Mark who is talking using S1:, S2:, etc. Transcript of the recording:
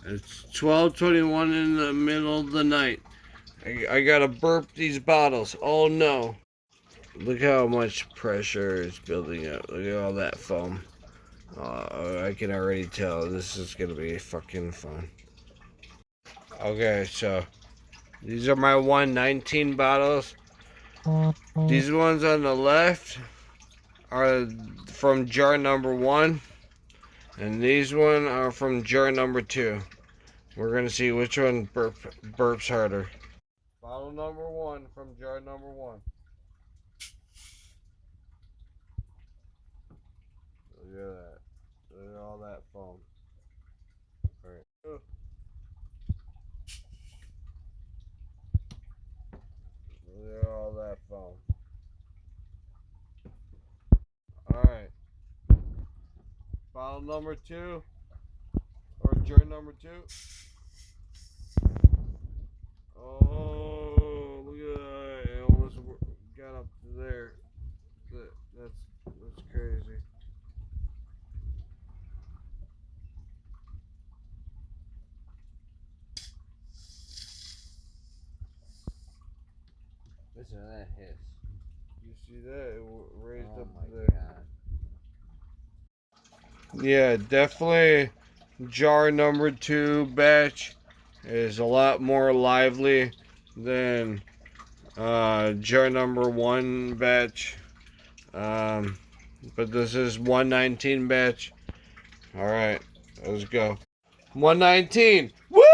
S1: It's 12:21 in the middle of the night. I gotta burp these bottles. Oh no. Look how much pressure is building up. Look at all that foam. I can already tell this is gonna be fucking fun. Okay, so these are my 119 bottles. These ones on the left are from jar number 1, and these one are from jar number 2. We're gonna see which one burps harder. Bottle number 1 from jar number 1. Look at that. Look at all that foam. Alright. Look at all that foam. Alright. Bottle number 2. Or jar number 2. Oh, look at that. It almost got up to there. That's crazy.
S2: Listen to that hiss.
S1: You see that? It raised
S2: Oh
S1: up
S2: my
S1: to there.
S2: God.
S1: Yeah, definitely jar number 2 batch is a lot more lively than jar number 1 batch. But this is 119 batch. Alright, let's go. 119! Woo!